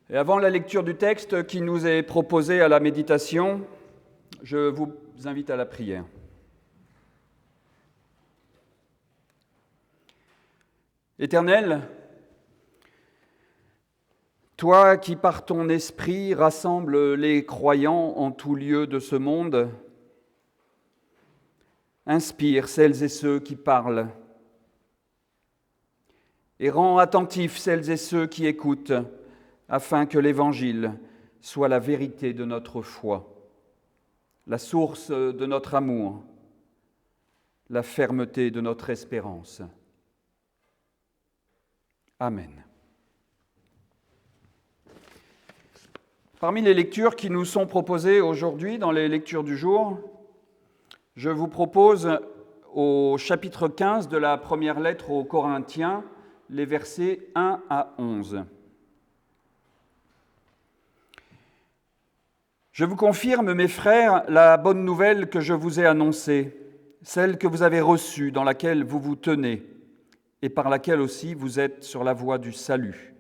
Et avant la lecture du texte qui nous est proposé à la méditation, je vous invite à la prière. Éternel, toi qui par ton esprit rassembles les croyants en tout lieu de ce monde, inspire celles et ceux qui parlent et rends attentifs celles et ceux qui écoutent, afin que l'Évangile soit la vérité de notre foi, la source de notre amour, la fermeté de notre espérance. Amen. Parmi les lectures qui nous sont proposées aujourd'hui dans les lectures du jour, je vous propose au chapitre 15 de la première lettre aux Corinthiens, les versets 1 à 11. Je vous confirme, mes frères, la bonne nouvelle que je vous ai annoncée, celle que vous avez reçue, dans laquelle vous vous tenez, et par laquelle aussi vous êtes sur la voie du salut,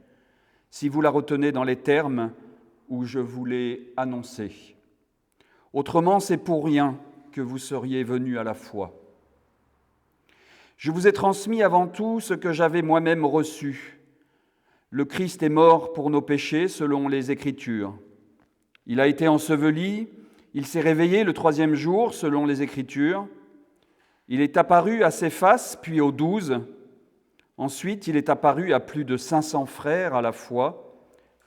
si vous la retenez dans les termes où je vous l'ai annoncée. Autrement, c'est pour rien que vous seriez venus à la foi. Je vous ai transmis avant tout ce que j'avais moi-même reçu. Le Christ est mort pour nos péchés selon les Écritures. Il a été enseveli, il s'est réveillé le 3e jour selon les Écritures. Il est apparu à Céphas, puis aux 12. Ensuite, il est apparu à plus de 500 frères à la fois.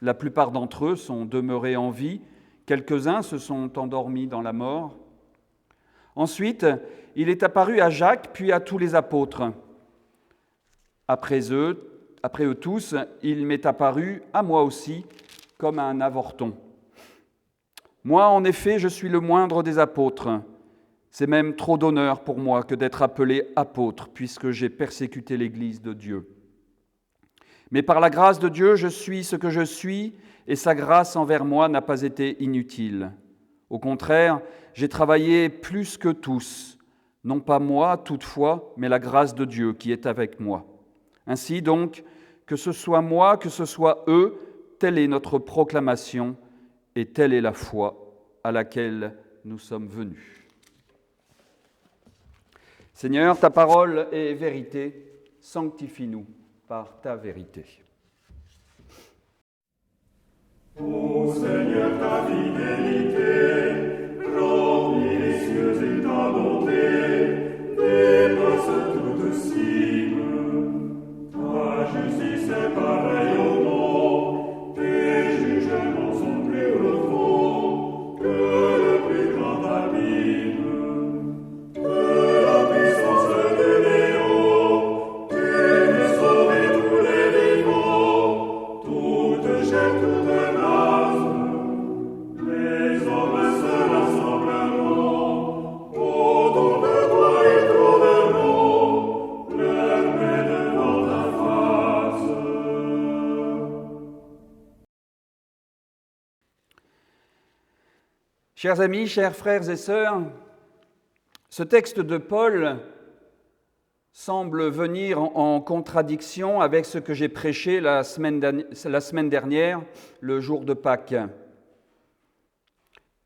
La plupart d'entre eux sont demeurés en vie, quelques-uns se sont endormis dans la mort. Ensuite, il est apparu à Jacques, puis à tous les apôtres. Après eux tous, il m'est apparu à moi aussi, comme à un avorton. Moi, en effet, je suis le moindre des apôtres. C'est même trop d'honneur pour moi que d'être appelé apôtre, puisque j'ai persécuté l'Église de Dieu. Mais par la grâce de Dieu, je suis ce que je suis, et sa grâce envers moi n'a pas été inutile. Au contraire, j'ai travaillé plus que tous, non pas moi toutefois, mais la grâce de Dieu qui est avec moi. Ainsi donc, que ce soit moi, que ce soit eux, telle est notre proclamation, et telle est la foi à laquelle nous sommes venus. Seigneur, ta parole est vérité, sanctifie-nous par ta vérité. Ô Seigneur, ta fidélité, remplit les cieux et ta bonté, dépasse toute cime. Ta justice est pareille au monde, tes jugements sont plus profonds que le plus grand abîme. Que la puissance du Néant, tu veux sauver tous les vivants, toute chair, toute race. Les hommes se rassembleront autour de toi et trouveront leur paix devant ta face. Chers amis, chers frères et sœurs, ce texte de Paul semble venir en contradiction avec ce que j'ai prêché la semaine dernière, le jour de Pâques.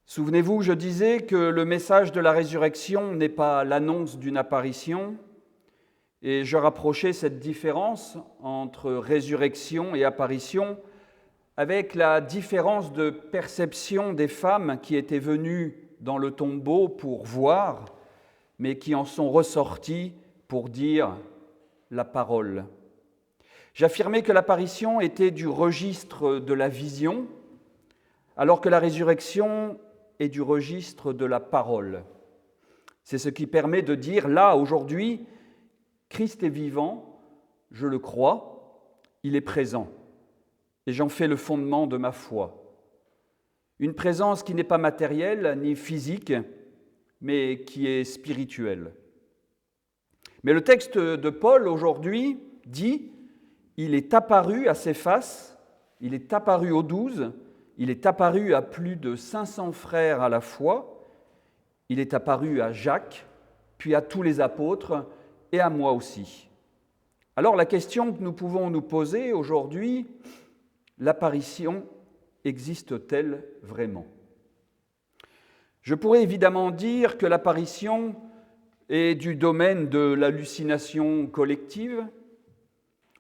Souvenez-vous, je disais que le message de la résurrection n'est pas l'annonce d'une apparition, et je rapprochais cette différence entre résurrection et apparition avec la différence de perception des femmes qui étaient venues dans le tombeau pour voir, mais qui en sont ressorties pour dire la parole. J'affirmais que l'apparition était du registre de la vision, alors que la résurrection est du registre de la parole. C'est ce qui permet de dire, là, aujourd'hui, Christ est vivant, je le crois, il est présent, et j'en fais le fondement de ma foi. Une présence qui n'est pas matérielle ni physique, mais qui est spirituelle. Mais le texte de Paul aujourd'hui dit « Il est apparu à Céphas, il est apparu aux 12, il est apparu à plus de 500 frères à la fois, il est apparu à Jacques, puis à tous les apôtres et à moi aussi. » Alors la question que nous pouvons nous poser aujourd'hui, l'apparition existe-t-elle vraiment? Je pourrais évidemment dire que l'apparition est du domaine de l'hallucination collective,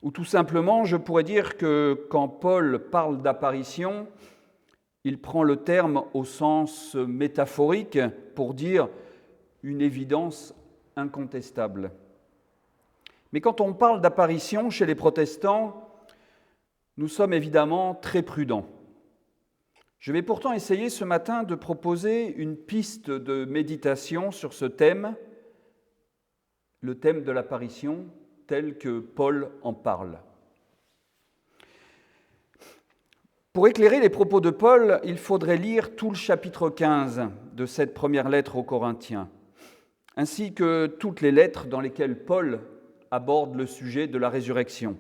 ou tout simplement je pourrais dire que quand Paul parle d'apparition, il prend le terme au sens métaphorique pour dire une évidence incontestable. Mais quand on parle d'apparition chez les protestants, nous sommes évidemment très prudents. Je vais pourtant essayer ce matin de proposer une piste de méditation sur ce thème, le thème de l'apparition tel que Paul en parle. Pour éclairer les propos de Paul, il faudrait lire tout le chapitre 15 de cette première lettre aux Corinthiens, ainsi que toutes les lettres dans lesquelles Paul aborde le sujet de la résurrection.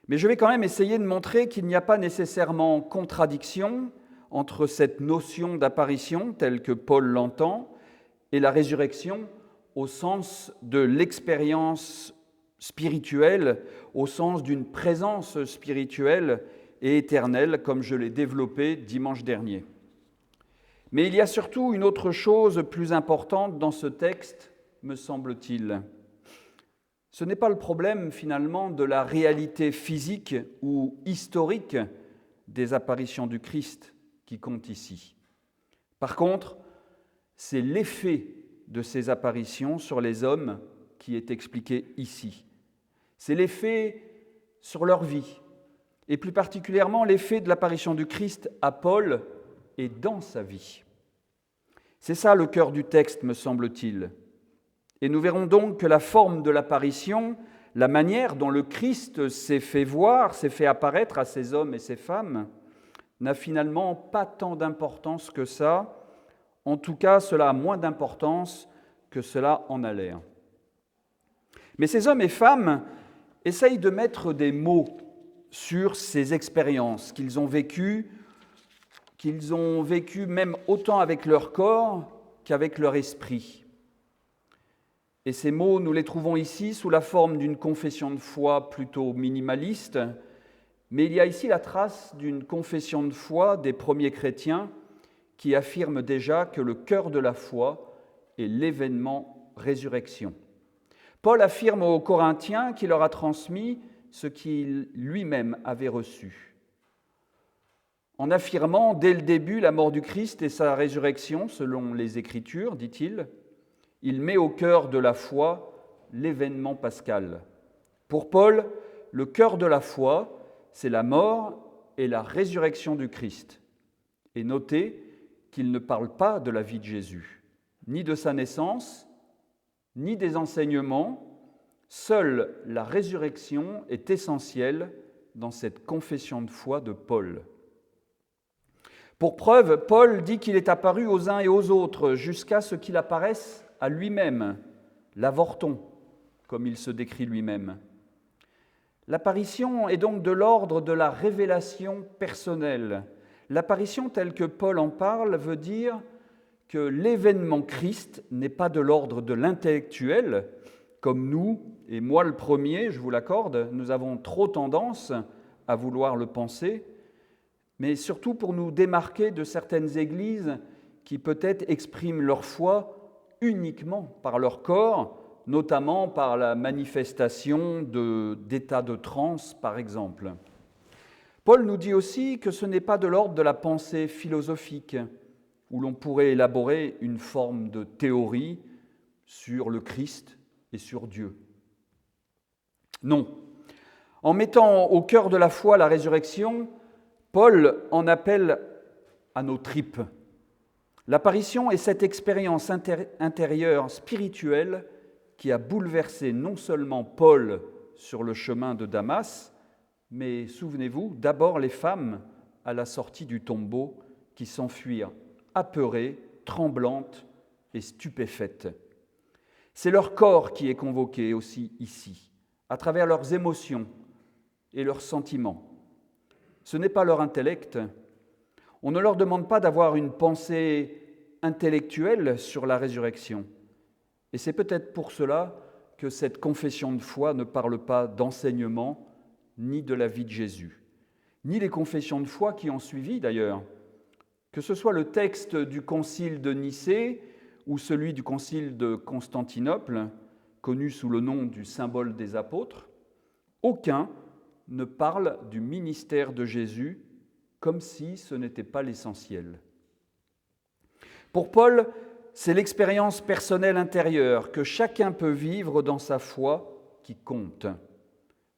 Mais je vais quand même essayer de montrer qu'il n'y a pas nécessairement contradiction entre cette notion d'apparition telle que Paul l'entend et la résurrection au sens de l'expérience spirituelle, au sens d'une présence spirituelle et éternelle, comme je l'ai développé dimanche dernier. Mais il y a surtout une autre chose plus importante dans ce texte, me semble-t-il. Ce n'est pas le problème, finalement, de la réalité physique ou historique des apparitions du Christ qui compte ici. Par contre, c'est l'effet de ces apparitions sur les hommes qui est expliqué ici. C'est l'effet sur leur vie, et plus particulièrement l'effet de l'apparition du Christ à Paul et dans sa vie. C'est ça le cœur du texte, me semble-t-il. Et nous verrons donc que la forme de l'apparition, la manière dont le Christ s'est fait voir, s'est fait apparaître à ces hommes et ces femmes, n'a finalement pas tant d'importance que ça. En tout cas, cela a moins d'importance que cela en a l'air. Mais ces hommes et femmes essayent de mettre des mots sur ces expériences qu'ils ont vécues même autant avec leur corps qu'avec leur esprit. Et ces mots, nous les trouvons ici sous la forme d'une confession de foi plutôt minimaliste, mais il y a ici la trace d'une confession de foi des premiers chrétiens qui affirme déjà que le cœur de la foi est l'événement résurrection. Paul affirme aux Corinthiens qu'il leur a transmis ce qu'il lui-même avait reçu. En affirmant dès le début la mort du Christ et sa résurrection selon les Écritures, dit-il, il met au cœur de la foi l'événement pascal. Pour Paul, le cœur de la foi, c'est la mort et la résurrection du Christ. Et notez qu'il ne parle pas de la vie de Jésus, ni de sa naissance, ni des enseignements. Seule la résurrection est essentielle dans cette confession de foi de Paul. Pour preuve, Paul dit qu'il est apparu aux uns et aux autres jusqu'à ce qu'il apparaisse à lui-même, l'avorton, comme il se décrit lui-même. L'apparition est donc de l'ordre de la révélation personnelle. L'apparition telle que Paul en parle veut dire que l'événement Christ n'est pas de l'ordre de l'intellectuel, comme nous, et moi le premier, je vous l'accorde, nous avons trop tendance à vouloir le penser, mais surtout pour nous démarquer de certaines églises qui peut-être expriment leur foi uniquement par leur corps, notamment par la manifestation d'états de transe, par exemple. Paul nous dit aussi que ce n'est pas de l'ordre de la pensée philosophique, où l'on pourrait élaborer une forme de théorie sur le Christ et sur Dieu. Non. En mettant au cœur de la foi la résurrection, Paul en appelle à nos tripes. L'apparition est cette expérience intérieure, spirituelle, qui a bouleversé non seulement Paul sur le chemin de Damas, mais souvenez-vous, d'abord les femmes à la sortie du tombeau qui s'enfuirent, apeurées, tremblantes et stupéfaites. C'est leur corps qui est convoqué aussi ici, à travers leurs émotions et leurs sentiments. Ce n'est pas leur intellect. On ne leur demande pas d'avoir une pensée intellectuelle sur la résurrection. Et c'est peut-être pour cela que cette confession de foi ne parle pas d'enseignement ni de la vie de Jésus. ni les confessions de foi qui ont suivi d'ailleurs. Que ce soit le texte du concile de Nicée ou celui du concile de Constantinople, connu sous le nom du symbole des apôtres, aucun ne parle du ministère de Jésus comme si ce n'était pas l'essentiel. Pour Paul, c'est l'expérience personnelle intérieure que chacun peut vivre dans sa foi qui compte.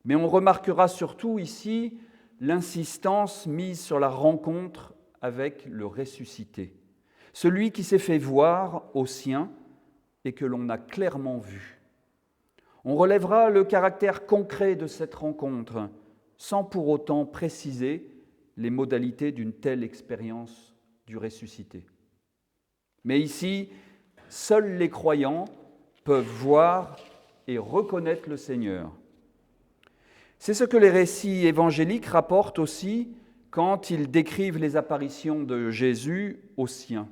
Mais on remarquera surtout ici l'insistance mise sur la rencontre avec le ressuscité, celui qui s'est fait voir aux siens et que l'on a clairement vu. On relèvera le caractère concret de cette rencontre, sans pour autant préciser les modalités d'une telle expérience du ressuscité. Mais ici, seuls les croyants peuvent voir et reconnaître le Seigneur. C'est ce que les récits évangéliques rapportent aussi quand ils décrivent les apparitions de Jésus aux siens.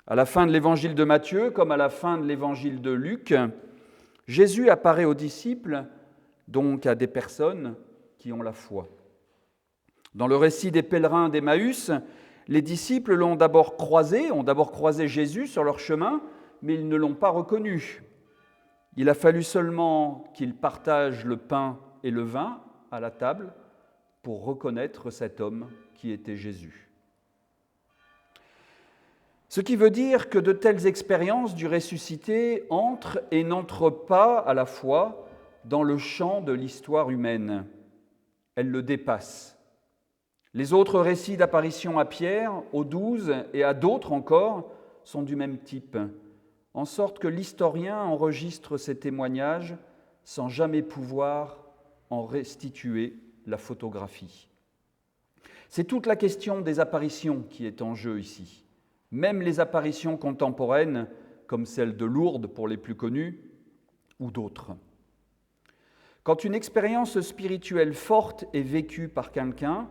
À la fin de l'évangile de Matthieu, comme à la fin de l'évangile de Luc, Jésus apparaît aux disciples, donc à des personnes qui ont la foi. Dans le récit des pèlerins d'Emmaüs, les disciples ont d'abord croisé Jésus sur leur chemin, mais ils ne l'ont pas reconnu. Il a fallu seulement qu'ils partagent le pain et le vin à la table pour reconnaître cet homme qui était Jésus. Ce qui veut dire que de telles expériences du ressuscité entrent et n'entrent pas à la fois dans le champ de l'histoire humaine. Elles le dépassent. Les autres récits d'apparition à Pierre, aux 12 et à d'autres encore sont du même type, en sorte que l'historien enregistre ces témoignages sans jamais pouvoir en restituer la photographie. C'est toute la question des apparitions qui est en jeu ici. Même les apparitions contemporaines, comme celle de Lourdes pour les plus connus, ou d'autres. Quand une expérience spirituelle forte est vécue par quelqu'un,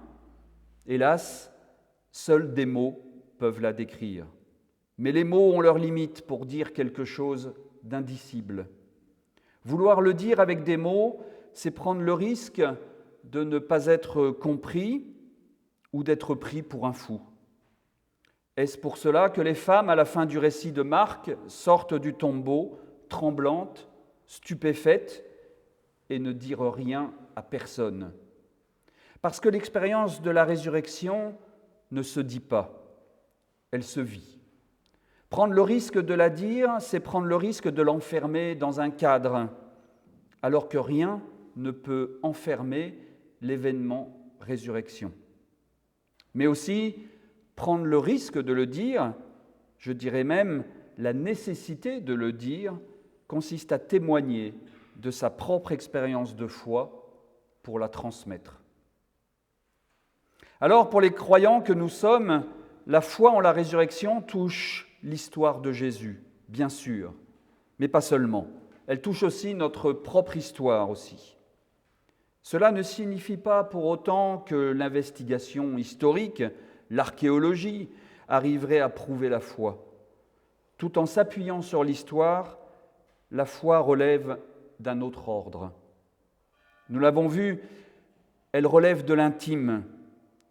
hélas, seuls des mots peuvent la décrire. Mais les mots ont leurs limites pour dire quelque chose d'indicible. Vouloir le dire avec des mots, c'est prendre le risque de ne pas être compris ou d'être pris pour un fou. Est-ce pour cela que les femmes, à la fin du récit de Marc, sortent du tombeau, tremblantes, stupéfaites, et ne dirent rien à personne? Parce que l'expérience de la résurrection ne se dit pas, elle se vit. Prendre le risque de la dire, c'est prendre le risque de l'enfermer dans un cadre, alors que rien ne peut enfermer l'événement résurrection. Mais aussi, prendre le risque de le dire, je dirais même la nécessité de le dire, consiste à témoigner de sa propre expérience de foi pour la transmettre. Alors, pour les croyants que nous sommes, la foi en la résurrection touche l'histoire de Jésus, bien sûr, mais pas seulement. Elle touche aussi notre propre histoire aussi. Cela ne signifie pas pour autant que l'investigation historique, l'archéologie, arriverait à prouver la foi. Tout en s'appuyant sur l'histoire, la foi relève d'un autre ordre. Nous l'avons vu, elle relève de l'intime,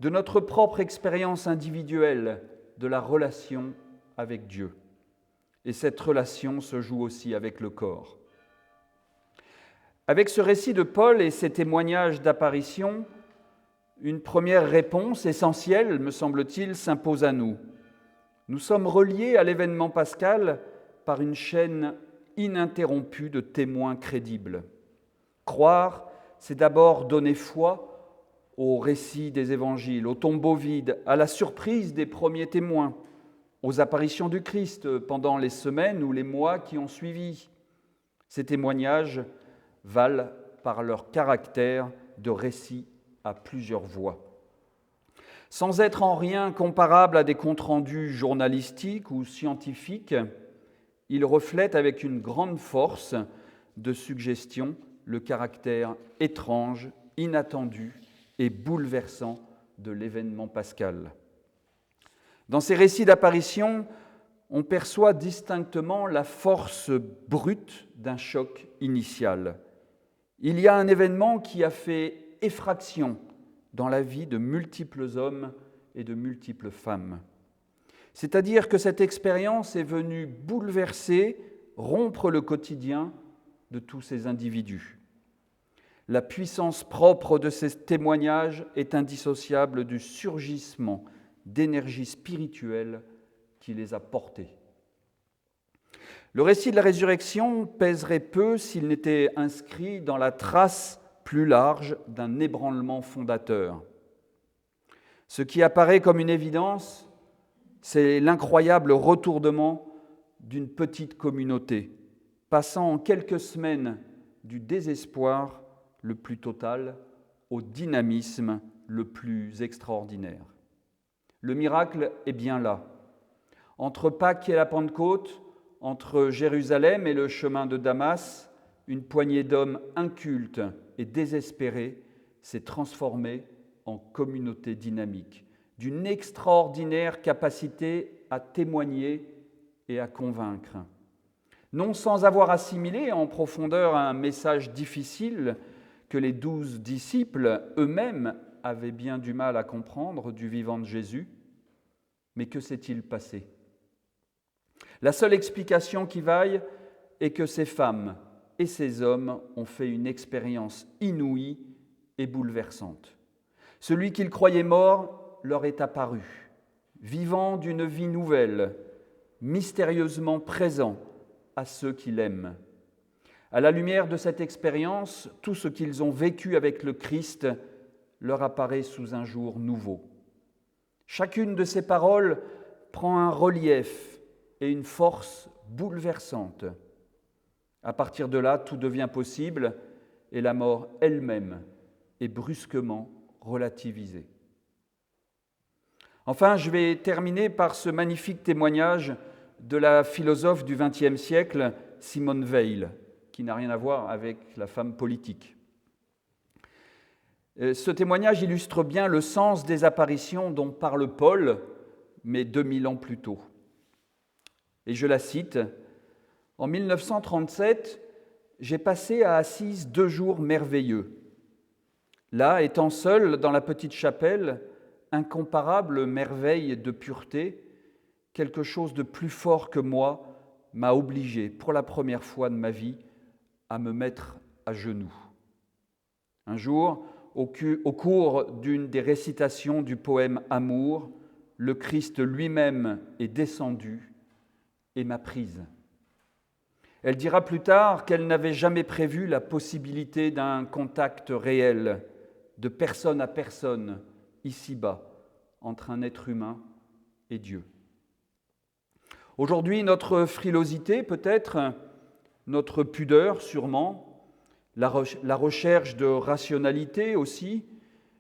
de notre propre expérience individuelle, de la relation avec Dieu. Et cette relation se joue aussi avec le corps. Avec ce récit de Paul et ces témoignages d'apparition, une première réponse essentielle, me semble-t-il, s'impose à nous. Nous sommes reliés à l'événement pascal par une chaîne ininterrompue de témoins crédibles. Croire, c'est d'abord donner foi au récit des évangiles, au tombeau vide, à la surprise des premiers témoins, aux apparitions du Christ pendant les semaines ou les mois qui ont suivi. Ces témoignages valent par leur caractère de récit à plusieurs voix. Sans être en rien comparables à des comptes rendus journalistiques ou scientifiques, ils reflètent avec une grande force de suggestion le caractère étrange, inattendu et bouleversant de l'événement pascal. Dans ces récits d'apparition, on perçoit distinctement la force brute d'un choc initial. Il y a un événement qui a fait effraction dans la vie de multiples hommes et de multiples femmes. C'est-à-dire que cette expérience est venue bouleverser, rompre le quotidien de tous ces individus. La puissance propre de ces témoignages est indissociable du surgissement d'énergie spirituelle qui les a portés. Le récit de la résurrection pèserait peu s'il n'était inscrit dans la trace plus large d'un ébranlement fondateur. Ce qui apparaît comme une évidence, c'est l'incroyable retournement d'une petite communauté, passant en quelques semaines du désespoir le plus total au dynamisme le plus extraordinaire. Le miracle est bien là. Entre Pâques et la Pentecôte, entre Jérusalem et le chemin de Damas, une poignée d'hommes incultes et désespérés s'est transformée en communauté dynamique, d'une extraordinaire capacité à témoigner et à convaincre. Non sans avoir assimilé en profondeur un message difficile que les 12 disciples eux-mêmes avaient bien du mal à comprendre du vivant de Jésus. Mais que s'est-il passé ? La seule explication qui vaille est que ces femmes et ces hommes ont fait une expérience inouïe et bouleversante. Celui qu'ils croyaient mort leur est apparu, vivant d'une vie nouvelle, mystérieusement présent à ceux qui l'aiment. À la lumière de cette expérience, tout ce qu'ils ont vécu avec le Christ leur apparaît sous un jour nouveau. Chacune de ces paroles prend un relief et une force bouleversante. À partir de là, tout devient possible et la mort elle-même est brusquement relativisée. Enfin, je vais terminer par ce magnifique témoignage de la philosophe du XXe siècle, Simone Weil, qui n'a rien à voir avec la femme politique. Ce témoignage illustre bien le sens des apparitions dont parle Paul, mais 2000 ans plus tôt. Et je la cite, « En 1937, j'ai passé à Assise 2 jours merveilleux. Là, étant seul dans la petite chapelle, incomparable merveille de pureté, quelque chose de plus fort que moi m'a obligé, pour la première fois de ma vie, à me mettre à genoux. Un jour, au cours d'une des récitations du poème Amour, le Christ lui-même est descendu et m'a prise. Elle dira plus tard qu'elle n'avait jamais prévu la possibilité d'un contact réel, de personne à personne, ici-bas, entre un être humain et Dieu. Aujourd'hui, notre frilosité, peut-être, notre pudeur, sûrement, la recherche de rationalité aussi,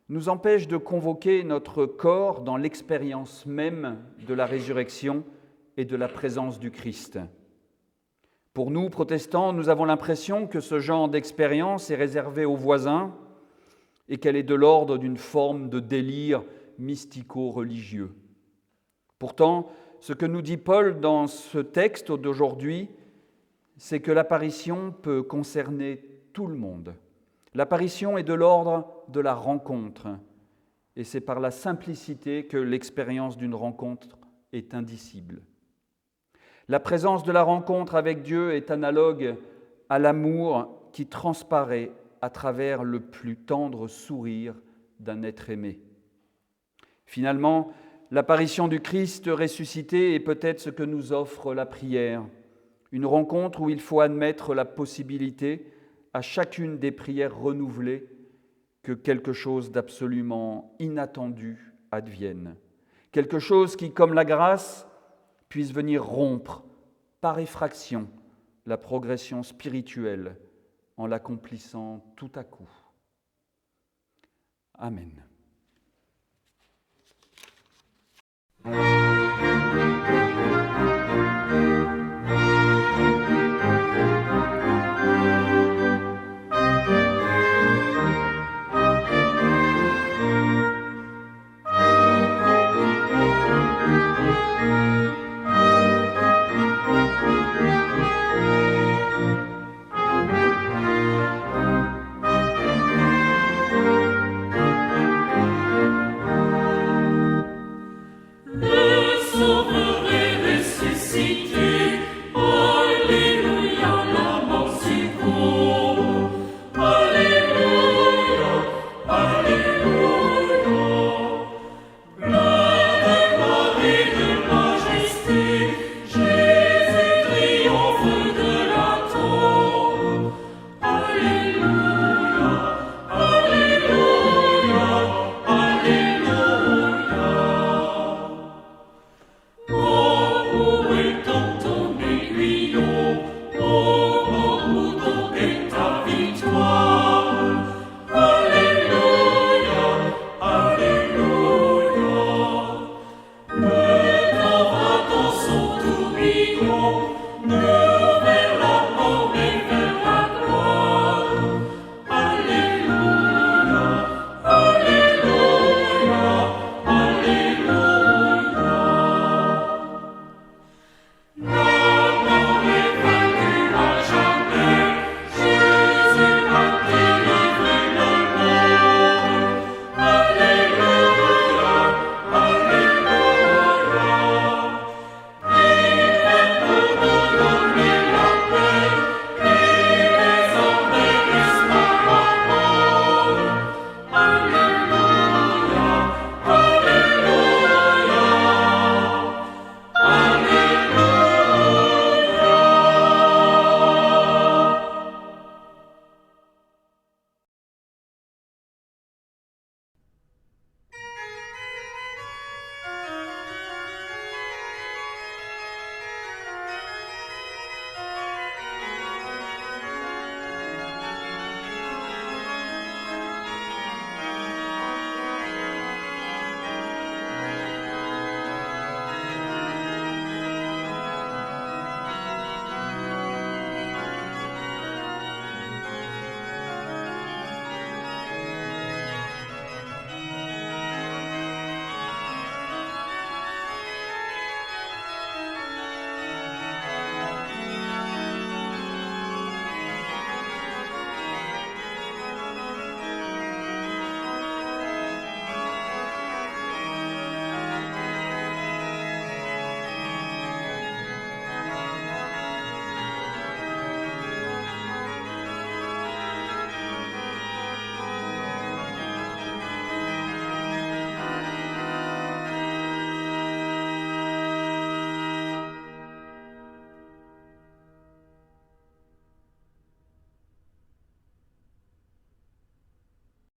nous empêche de convoquer notre corps dans l'expérience même de la résurrection et de la présence du Christ. Pour nous, protestants, nous avons l'impression que ce genre d'expérience est réservé aux voisins et qu'elle est de l'ordre d'une forme de délire mystico-religieux. Pourtant, ce que nous dit Paul dans ce texte d'aujourd'hui, c'est que l'apparition peut concerner tout le monde. L'apparition est de l'ordre de la rencontre, et c'est par la simplicité que l'expérience d'une rencontre est indicible. La présence de la rencontre avec Dieu est analogue à l'amour qui transparaît à travers le plus tendre sourire d'un être aimé. Finalement, l'apparition du Christ ressuscité est peut-être ce que nous offre la prière, une rencontre où il faut admettre la possibilité, à chacune des prières renouvelées, que quelque chose d'absolument inattendu advienne. Quelque chose qui, comme la grâce, puisse venir rompre, par effraction, la progression spirituelle en l'accomplissant tout à coup. Amen.